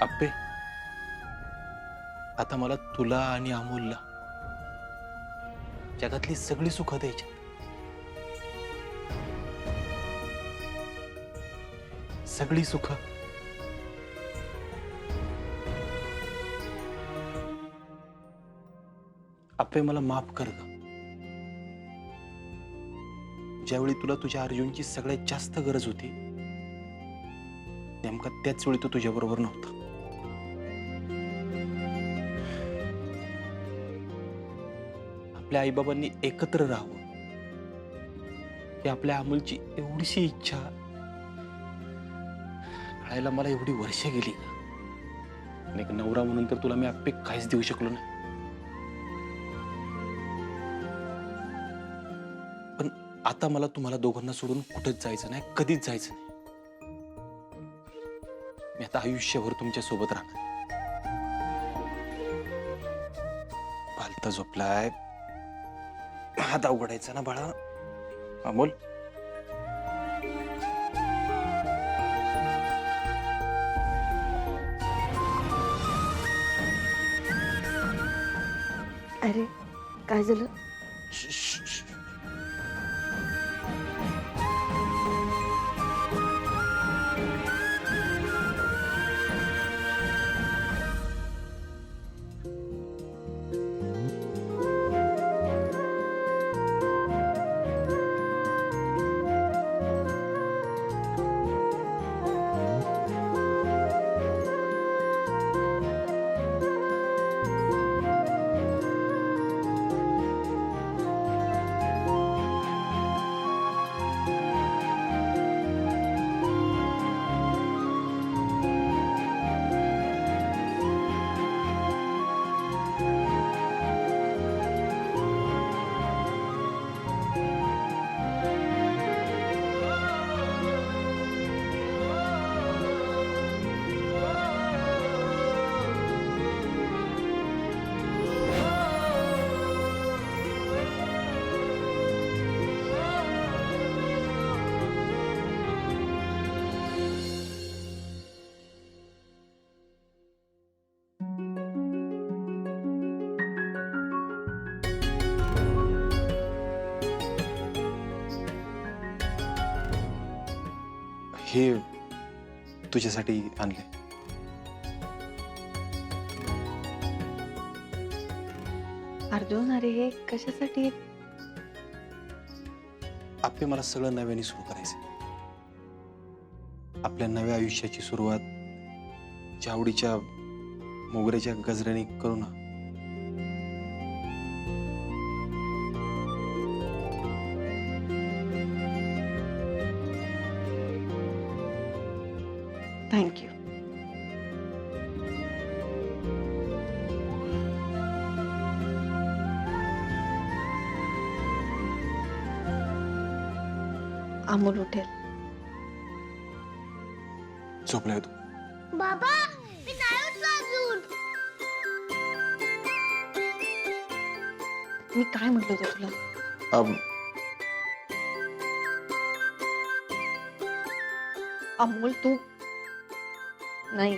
आप्पे, आता मला तुला आणि अमोलला जगातली सगळी सुख द्यायची. सगळी सुख. आप्पे, मला माफ कर ग. ज्यावेळी तुला तुझ्या अर्जुनची सगळ्यात जास्त गरज होती, नेमका त्याच वेळी तो तुझ्या बरोबर नव्हता. आपल्या आईबाबांनी एकत्र राहावं ही आपल्या अमोलची एवढीशी इच्छा कळायला मला एवढी वर्ष गेली. आणि एक नवरा म्हणून तर तुला मी आप्पे काहीच देऊ शकलो नाही. पण आता मला तुम्हाला दोघांना सोडून कुठंच जायचं नाही, कधीच जायचं नाही. मी आता आयुष्यभर तुमच्या सोबत राहणार. पालता झोपलाय, हात अवघडायचा ना बाळा. अमोल, अरे काय झालं? हे तुझ्यासाठी आणले. अर्जुन, अरे हे कशासाठी? आप्पे, मला सगळं नव्याने सुरू करायचं. आपल्या नव्या आयुष्याची सुरुवात चावडीच्या मोगऱ्याच्या गजऱ्याने करू ना. थँक्यू. अमोल उठेल. झोपलाय तू? बाबा, मी नाही उठलो अजून. मी काय म्हटलं होतं तुला? अमोल तू नाही.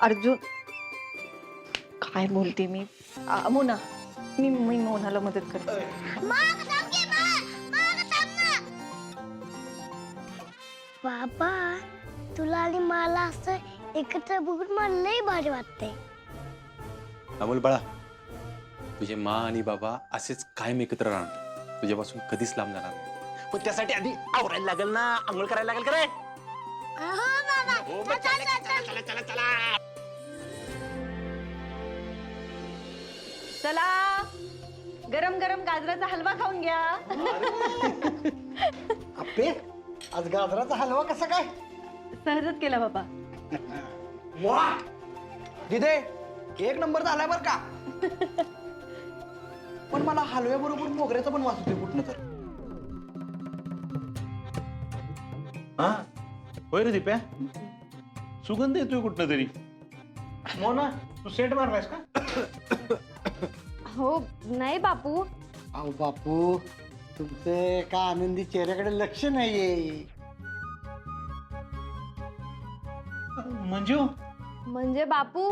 अर्जुन, काय बोलते मी? मोना, मी मोनाला मदत करते. माग थांब की, माग थांब ना. बाबा, तुला आणि मला असं एकत्र बघून मला लई भारी वाटतंय. अमोल बाळा, तुझे माँ आणि बाबा असेच कायम एकत्र राहणार. तुझ्यापासून कधीच लांब जाणार नाही. पण त्यासाठी आधी आवरायला लागेल ना, आंघोळ करायला लागेल का रे? हो बाबा, चल, चल, चल. चला, गरम गरम गाजराचा हलवा खाऊन घ्या. आप्पे, आज गाजराचा हलवा कसा काय? सहजच केला बाबा. वा दिदे, एक नंबर झालाय बर का. पण मला हलव्याबरोबर मोगऱ्याचं पण वास होते कुठनं तर. हा होय रे दिप्या, सुगंध येतोय कुठनं तरी. मोना, तू सेट मारलायस का? हो नाही बापू. अहो बापू, तुमचे का आनंदी चेहऱ्याकडे लक्ष नाहीये. म्हणजे हो, म्हणजे बापू,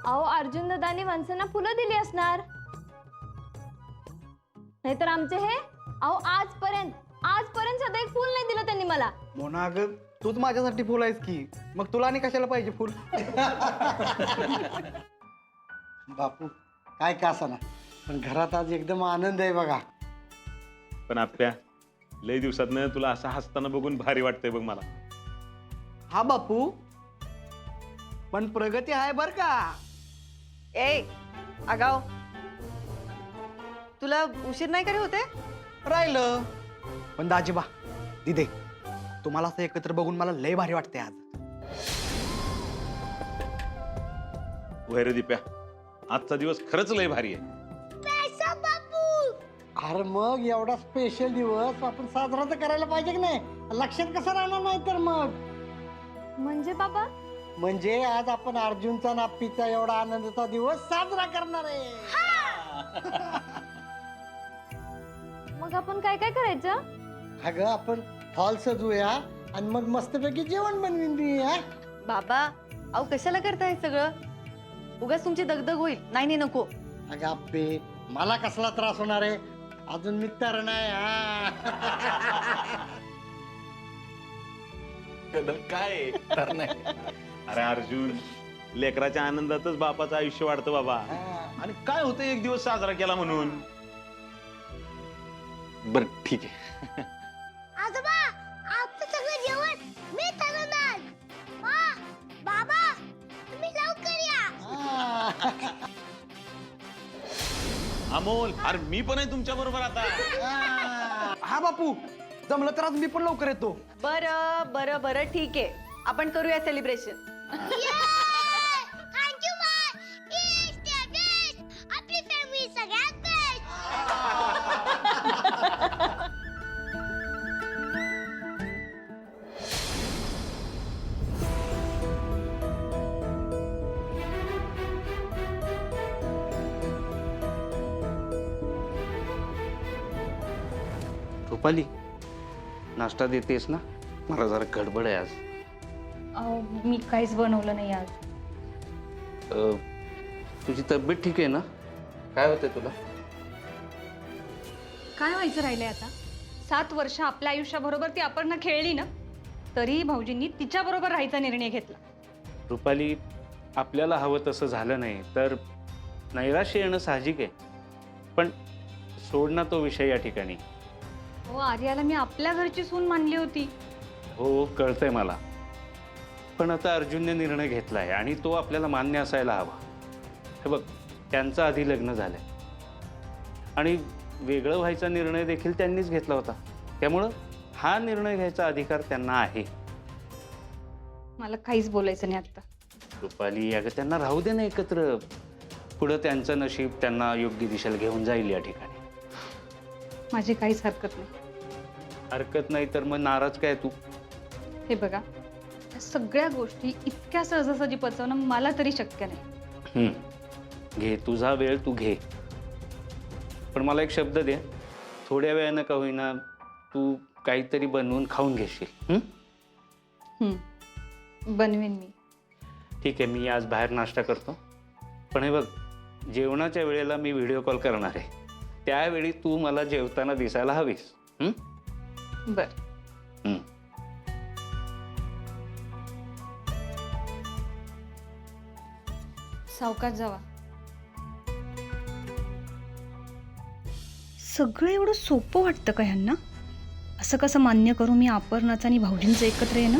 अहो अर्जुन दादानी माणसांना फुलं दिली असणार. नाहीतर आमचे हे, अहो आजपर्यंत साधं एक फुल नाही दिलं त्यांनी मला. मोना अगं तूच माझ्यासाठी फुल आहेस की, मग तुला आणि कशाला पाहिजे फुल? बापू काय का ना, पण घरात आज एकदम आनंद आहे बघा. पण आप्या, लय दिवसातनं तुला असं हसताना बघून भारी वाटतंय बघ मला. हा बापू, पण प्रगती आहे बर का. ए आगाव, तुला उशीर नाही करे होते? राहिलं पण दाजीबा दिदे, तुम्हाला असं एकत्र बघून मला लय भारी वाटते आज. वैर दिप्या, आजचा दिवस खरंच लय भारी आहे. अरे मग एवढा स्पेशल दिवस आपण साजरा तर करायला पाहिजे की नाही? लक्षात कसं राहणार नाही तर मग. म्हणजे बाबा, म्हणजे आज आपण अर्जुनचा नापीचा एवढा आनंदाचा दिवस साजरा करणार आहे. मग आपण काय काय करायचं? अगं आपण हॉल सजूया आणि मग मस्तपैकी जेवण बनवून देऊया. बाबा, अहो कशाला करताय सगळं? उगाच तुमची दगदग होईल. नाही नको. अगं अप्पे, मला कसला त्रास होणार आहे? अजून मी तर नाही. काय तर नाही. अरे अर्जुन, लेकराच्या आनंदातच बापाचं आयुष्य वाढतं बाबा. आणि काय होतं एक दिवस साजरा केला म्हणून? बर ठीक आहे. आजोबा, आपलं सगळं जेवण मी ठरवणार. बाबा, तुम्ही लवकर या. अमोल, अरे मी पण आहे तुमच्या बरोबर आता. हा बापू, जमलं तर आज मी पण लवकर येतो. बरं बरं बरं ठीक आहे, आपण करूया सेलिब्रेशन. थँक्यू मा. आपली फॅमिली सगळ्यात बेस्ट. रुपाली, नाश्ता देतेस ना? मला जरा गडबड आहे आज. मी काहीच बनवलं नाही आज. तुझी तब्येत ठीक आहे ना? काय होतंय तुला? काय व्हायचं राहिलंय आता? 7 वर्ष आपल्या आयुष्याबरोबर ती अपर्णा खेळली ना, तरीही भाऊजींनी तिच्या बरोबर राहायचा निर्णय घेतला. रुपाली, आपल्याला हवं तसं झालं नाही तर नैराश्य येणं साहजिक आहे, पण सोड ना तो विषय या ठिकाणी. हो, आर्याला मी आपल्या घरची सून मानली होती. हो, कळतंय मला, पण आता अर्जुनने निर्णय घेतलाय आणि तो आपल्याला मान्य असायला हवा. हे बघ, त्यांचं आधी लग्न झालंय आणि वेगळं व्हायचा निर्णय देखील त्यांनीच घेतला होता, त्यामुळं हा निर्णय घ्यायचा अधिकार त्यांना आहे. मला काहीच बोलायचं नाही आता. रुपाली, अगं त्यांना राहू दे ना एकत्र. पुढं त्यांचं नशीब त्यांना योग्य दिशेला घेऊन जाईल या ठिकाणी. माझी काहीच हरकत नाही. हरकत नाही तर मग नाराज काय तू? हे बघा, या सगळ्या गोष्टी इतक्या सहजासहजी पचवणं मला तरी शक्य नाही. घे तुझा वेळ, तू घे, पण मला एक शब्द दे, थोड्या वेळानं का होईना तू काहीतरी बनवून खाऊन घेशील. बनवेन मी. ठीक आहे, मी आज बाहेर नाश्ता करतो, पण हे बघ, जेवणाच्या वेळेला मी व्हिडिओ कॉल करणार आहे, त्यावेळी तू मला जेवताना दिसायला हवीस. बर. सावकाश जावा. सगळं एवढं सोपं वाटतं का ह्यांना? असं कसं मान्य करू मी अपर्णाचं आणि भाऊजींचं एकत्र येणं?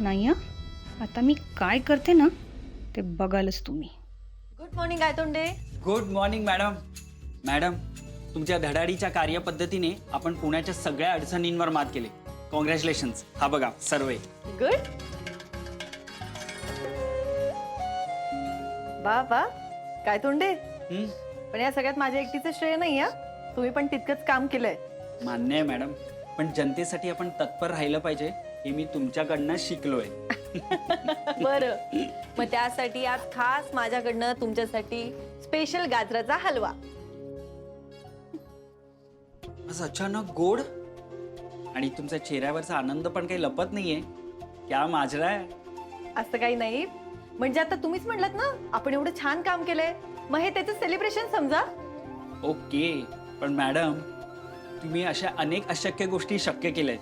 नाही हा. आता मी काय करते ना ते बघालच तुम्ही. Good morning Gaitonde. Good morning madam. Madam, तुमच्या धडाडीच्या कार्यपद्धतीने आपण पुण्याच्या सगळ्या अडचणींवर मात केली. कॉंग्रॅच्युलेशन्स. हा बघा सर्वे. गुड. वा गायतोंडे, पण या सगळ्यात माझ्या एकटीचं श्रेय नाही हा. तुम्ही पण तितकंच काम केलंय. मान्य आहे मॅडम, पण जनतेसाठी आपण तत्पर राहिलं पाहिजे हे मी तुमच्याकडनं शिकलोय. बरं, मग त्यासाठी आज खास माझ्याकडनं तुमच्यासाठी स्पेशल गाजराचा हलवा. आज अचानक गोड आणि तुमच्या चेहऱ्यावरचा आनंद पण काही लपत नाहीये. क्या माजरा आहे. असं काही नाही, म्हणजे आता तुम्हीच म्हणलात ना आपण एवढं छान काम केलंय, मग हे त्याचं सेलिब्रेशन समजा. ओके, पण मॅडम तुम्ही अशा अनेक अशक्य गोष्टी शक्य केल्यात,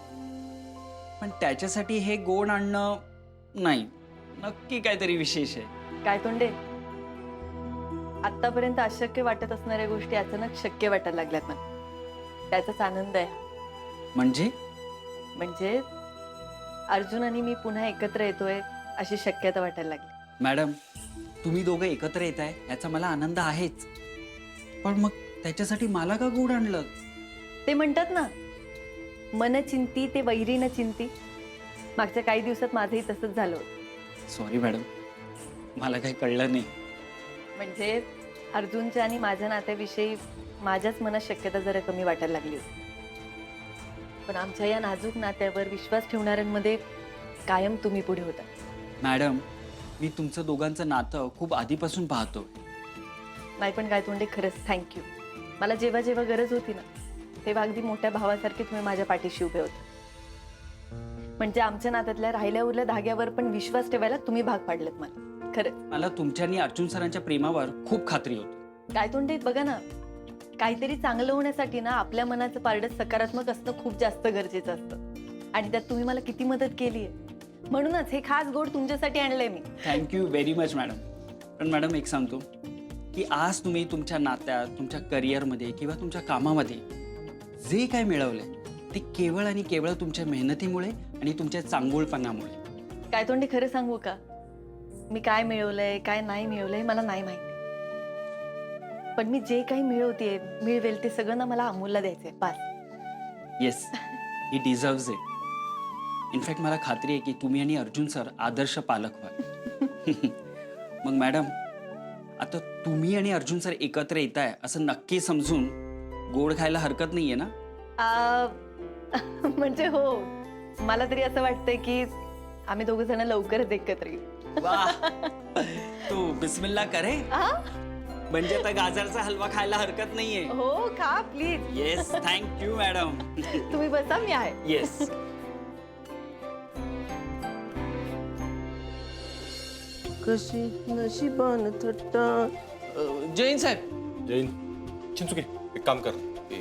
पण त्याच्यासाठी हे गोड आणणं नाही, नक्की काहीतरी विशेष आहे. काय तोंडे, आतापर्यंत अशक्य वाटत असणाऱ्या गोष्टी अचानक शक्य वाटायला लागल्यात मला. त्याचाच आनंद आहे. म्हणजे अर्जुन आणि मी पुन्हा एकत्र येतोय अशी शक्यता वाटायला लागली. मॅडम तुम्ही दोघं एकत्र येत आहे याचा मला आनंद आहेच, पण मग त्याच्यासाठी मला का गोड आणलं? ते म्हणतात ना, मन चिंती ते वैरी न चिंती. मागच्या काही दिवसात माझंही तसंच झालं होतं. सॉरी मॅडम, मला काही कळलं नाही. म्हणजे अर्जुनच्या आणि माझ्या नात्याविषयी माझ्याच मनात शक्यता जरा कमी वाटायला लागली होती. पण आमच्या या नाजूक नात्यावर विश्वास ठेवणाऱ्यांमध्ये कायम तुम्ही पुढे होता. मॅडम मी तुमचं दोघांचं नातं खूप आधीपासून पाहतो. नाही पण काय तोंडे, खरंच थँक्यू. मला जेव्हा जेव्हा गरज होती ना, तेव्हा अगदी मोठ्या भावासारखे तुम्ही माझ्या पाठीशी उभे होते. म्हणजे आमच्या नात्यातल्या राहिल्या उरल्या धाग्यावर पण विश्वास ठेवायला तुम्ही भाग पाडलेत मला. खरंच मला तुमच्या आणि अर्जुन सरांच्या प्रेमावर खूप खात्री होती. काय तोंडे, बघा ना, काहीतरी चांगलं होण्यासाठी ना आपल्या मनाचं पारडं सकारात्मक असणं खूप जास्त गरजेचं असतं. आणि त्यात तुम्ही मला किती मदत केली आहे. म्हणूनच हे खास गोड तुमच्यासाठी आणलंय मी. Thank you very much madam. पण मॅडम एक सांगतो की आज तुम्ही तुमच्या नात्यात, तुमच्या करिअरमध्ये किंवा तुमच्या कामामध्ये जे काय मिळवलंय ते केवळ आणि केवळ तुमच्या मेहनतीमुळे आणि तुमच्या चांगुलपणामुळे. काय तोंडी, खरं सांगू का, मी काय मिळवलंय काय नाही मिळवलंय मला नाही माहिती. पण मी जे काही मिळवतेय मिळवेल ते सगळं ना मला अमोलला द्यायचंय बास. Yes, he deserves it. In fact मला खात्री आहे की तुम्ही आणि अर्जुन सर आदर्श पालक व्हाल. मग मॅडम आता तुम्ही आणि अर्जुन सर एकत्र येत आहे असं नक्की समजून गोड खायला हरकत नाहीये ना? म्हणजे हो, मला तरी असं वाटतंय की आम्ही दोघ जण लवकरच एकत्र येऊ. वाह, तो बिस्मिल्ला करे. म्हणजे आता गाजरचा हलवा खायला हरकत नाहीये. हो, खा प्लीज. Yes, thank you madam. तुम्ही बसा, मी आहे. येस. कशी नशिबान थट्टा. जैन साहेब. जैन चिंचुके, एक काम कर,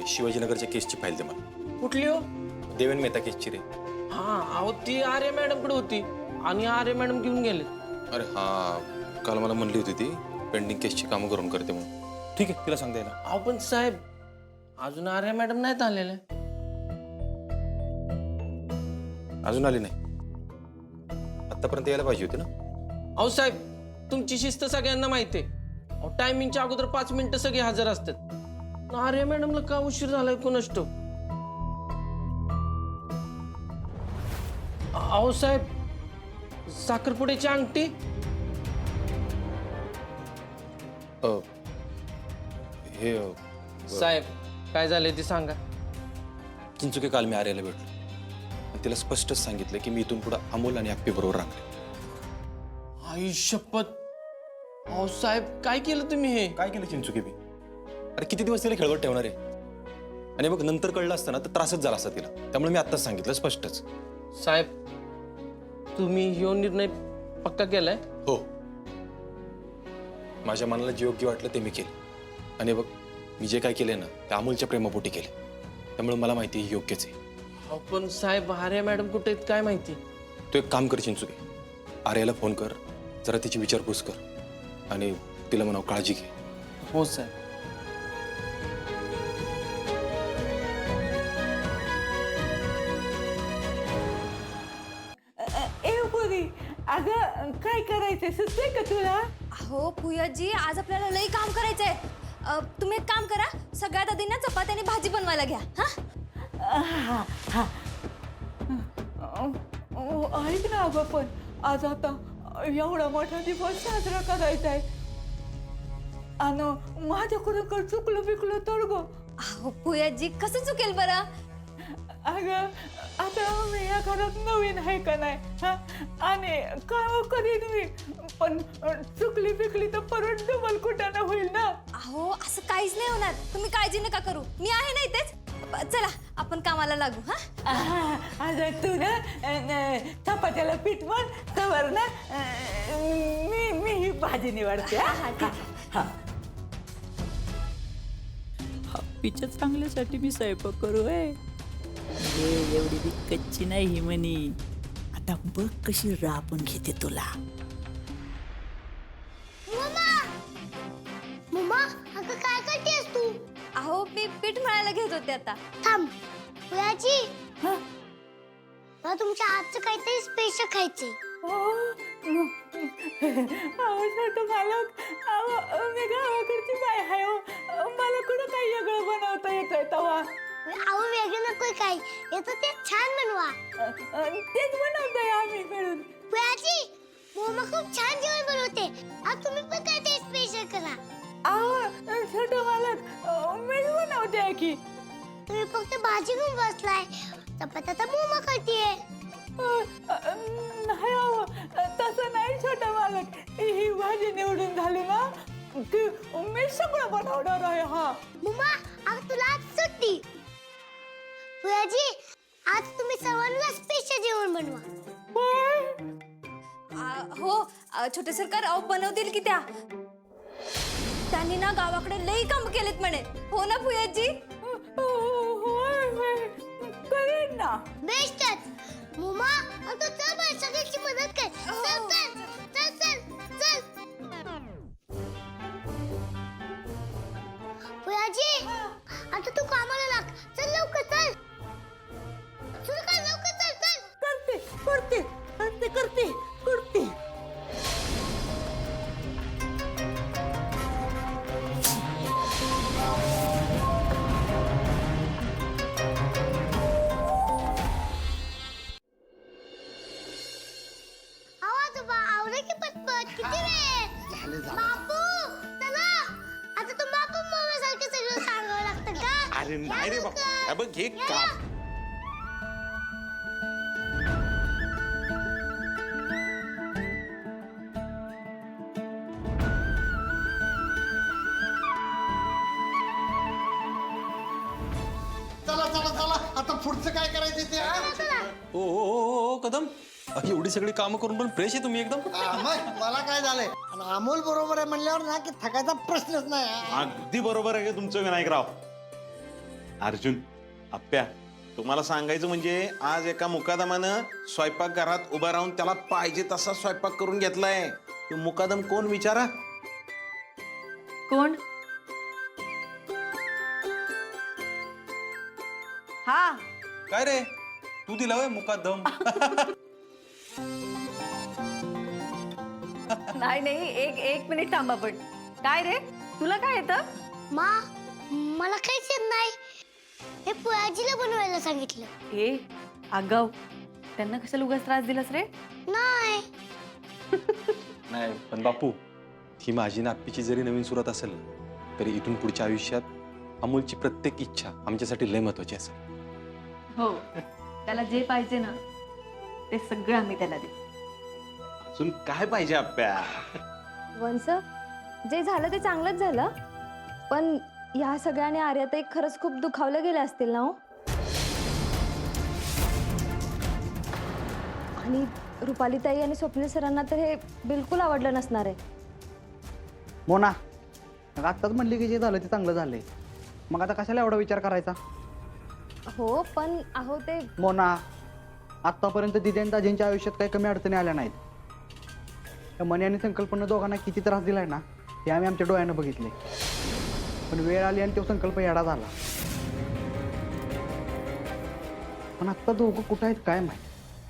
शिवाजीनगरच्या केसची फाईल दे मला. कुठली हो? देवेन मेहता केसची रे. हा, अहो ती आर्य मॅडम कडे होती आणि आर्य मॅडम घेऊन गेले. अरे हा, काल मला म्हणली होती ती पेंडिंग केसची कामं करून करते म्हणून. ठीक आहे, तिला सांग द्यायला. अहो पण साहेब अजून आर्य मॅडम नाहीत आलेले. अजून आली नाही? आतापर्यंत यायला पाहिजे होती ना. अहो साहेब तुमची शिस्त सगळ्यांना माहिती आहे. अहो टायमिंगच्या अगोदर 5 मिनिटं सगळे हजर असतात. आर्य मॅडमला का उशीर झालाय कोणास ठाऊक. अहो साहेब साखरपुड्याची अंगठी. हे साहेब काय झालंय ते सांगा. चिंचुके, काल मी आर्याला भेटलो आणि तिला स्पष्टच सांगितलं की मी इथून पुढे अमोल आणि अप्पी बरोबर राहते. आई शपथ. अहो साहेब काय केलं तुम्ही हे? काय केलं चिंचुके मी? अरे किती दिवस तिला खेळवत ठेवणार आहे? आणि बघ, नंतर कळलं असतं ना तर त्रासच झाला असता तिला. त्यामुळे मी आत्ताच सांगितलं स्पष्टच. साहेब तुम्ही ह्यो निर्णय पक्का केलाय? हो, माझ्या मनाला जे योग्य वाटलं ते मी केलं. आणि बघ, मी जे काय केलंय ना ते अमोलच्या प्रेमापोटी केले. त्यामुळे मला माहिती आहे योग्यच आहे. अहो पण साहेब आर्या मॅडम कुठे आहेत काय माहिती. तू एक काम कर चिंचुके, आर्याला फोन कर, जरा तिची विचारपूस कर आणि तिला म्हणावं काळजी घे. हो साहेब. अगं काय करायचंय सुचतंय का तुला? हो पूजाजी, आज आपल्याला लई काम करायचंय. तुम्ही एक काम करा, सगळ्यात आधी ना चपाती आणि भाजी बनवायला घ्या. ऐक ना अगं, पण आज आता एवढा मोठा दिवस साजरा करायचा आहे आणि माझ्याकडून काही चुकलं बिकलं तर ग. पूजाजी कसं चुकेल बरं? अगं आता मी या घरात नवीन आहे का नाही, हा, आणि काम करीन मी, पण चुकली बिकली तर परत डबल कुटाणा होईल ना. अहो असं काहीच नाही होणार, तुम्ही काळजी नका करू, मी आहे ना इथेच. चला आपण कामाला लागू. हा आता तू ना चपात्याला पीठ मळ, बरोबर ना मी ही भाजी निवडते हा. हप्पीच्या चांगल्यासाठी मी स्वयंपाक करू आहे एवढी बी कच्ची नाही ही म्हणी. आता बघ कशी राबून घेते तुला. मम्मा अगं काय करतेस तू? अहो मी पीठ मळायला घेत होते आता. थांब पुयाची मला तुमच्या हातचं काहीतरी स्पेशल खायचंय. अहो छोटं मालक, अहो मी गावाकडची बाय आहे हो. मला कुठं काही वेगळं बनवता येतंय तवा. अहो वेगळं नकोय काय येतं ते छान बनवा. तेच बनवतोय आम्ही मिळून. पुयाची मम्मा खूप छान जेवण बनवते. आज तुम्ही पण काहीतरी स्पेशल करा. अहो छोटं मालक, मीच बनवते की. तुम्ही फक्त भाजी घेऊन बसलाय. चपात्या तर मम्मा करतेय. नाही अहो तसं नाही छोटा मालक. ही भाजी निवडून झाली ना की मी सगळं बनवणार आहे. हा मम्मा आज तुला आज सुट्टी. पुयाजी आज तुम्ही सर्वांना स्पेशल जेवण बनवा. हो छोटे सरकार अहो बनवतील की त्या. त्यांनी ना गावाकडे लई काम केलेत म्हणे. हो ना पुयाजी? करेन ना. बेस्टच. मम्मा आता चल बाई सगळ्यांची मदत कर. चल चल चल चल चल. पुयाजी आता तू कामाला लाग. चल लवकर चल. सुरू कर लवकर चल चल. करते करते करते करते करते. आवाज आवडे की पटपट किती वेळ. बापू चला आता तू बापू मम्मा सारखं सगळं सांगावं लागतं का? अरे नाही रे बाबा, बघ हे काम. चला चला चला आता पुढचं काय करायचं ते हा? ओ कदम एवढी सगळी कामं करून पण फ्रेश आहे तुम्ही एकदम. मग मला काय झालंय आणि अमोल बरोबर आहे म्हणल्यावर ना की थकायचा प्रश्नच नाही हा. अगदी बरोबर आहे तुमचं विनायकराव. अर्जुन, आप्या, तुम्हाला सांगायचं म्हणजे आज एका मुकादमानं स्वयंपाकघरात उभा राहून त्याला पाहिजे तसा स्वयंपाक करून घेतलाय. तो मुकादम कोण विचारा? कोण? हा काय रे तू दिला होय मुकादम? नाही नाही एक मिनिट थांबा. पण काय रे तुला काय येतं? मा मला काहीच येत नाही. हे पुयाजीला बनवायला सांगितलं. हे आगाव, त्यांना कशाला उगाच त्रास दिलास रे? नाही नाही पण बापू ही माझी ना आप्पीची जरी नवीन सुरुवात असेल तरी इथून पुढच्या आयुष्यात अमोलची प्रत्येक इच्छा आमच्यासाठी लय महत्वाची असेल. हो, त्याला जे पाहिजे ना ते सगळं आम्ही त्याला देऊ. अजून काय पाहिजे आप्या? वंस जे झालं ते चांगलंच झालं. पण ह्या सगळ्याने आर्याताई खरंच खूप दुखावल्या गेल्या असतील ना हो. आणि रुपालीताई आणि स्वप्नील सरांना तर हे बिलकुल आवडलं नसणार आहे. मोना मग आत्ताच म्हणली की जे झालं ते चांगलं झालंय. मग आता कशाला एवढा विचार करायचा? हो पण अहो ते मोना आत्तापर्यंत दिदी आणि दाजींच्या आयुष्यात काही कमी अडचणी आल्या नाहीत. त्या मनी आणि संकल्पना दोघांना किती त्रास दिलाय ना हे आम्ही आमच्या डोळ्यानं बघितले. पण वेळ आली आणि तो संकल्प येडा झाला. पण आत्ता दोघं कुठं आहेत काय माहिती.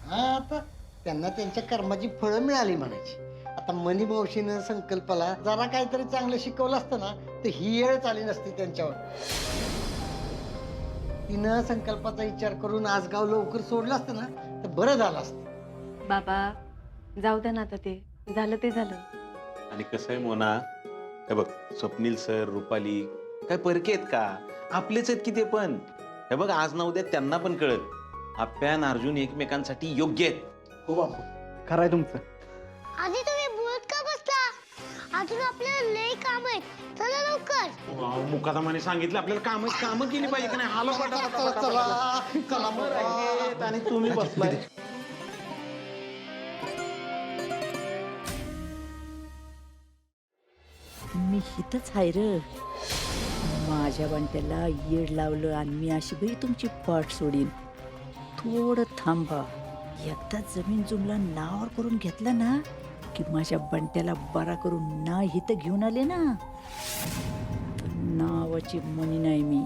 हा आता त्यांना त्यांच्या कर्माची फळं मिळाली म्हणायची. आता मनी मावशीनं संकल्पाला जरा काहीतरी चांगलं शिकवलं असतं ना तर ही येळ आली नसती त्यांच्यावर. तिनं संकल्पाचा विचार करून आज गाव लवकर सोडलं असतं ना तर बरं झालं असतं. बाबा जाऊ द्या ना आता, ते झालं ते झालं. आणि कसं आहे मोना, हे बघ स्वप्नील सर, रुपाली काय परके आहेत का? आपलेच आहेत की ते पण. हे बघ आज ना उद्या त्यांना पण कळत आप्या आणि अर्जुन एकमेकांसाठी योग्य आहेत. हो बापू खरं आहे तुमचं. आधी तुम्ही बोलत का बसला? अजून आपल्याला लई काम आहेत. चला लवकर. मुकादमाने सांगितलं आपल्याला कामं केली पाहिजे का नाही? हालो चला चला चला आणि तुम्ही बसलाय. मी हिथंच आहे र. माझ्या बंट्याला येड लावलं आणि मी अशी बाई तुमची पाठ सोडीन. थोडं थांबा. एकदा जमीन जुमला नावावर करून घेतला ना की माझ्या बंट्याला बरा करून ना हिथं घेऊन आले ना, तर नावाची मनी नाही मी.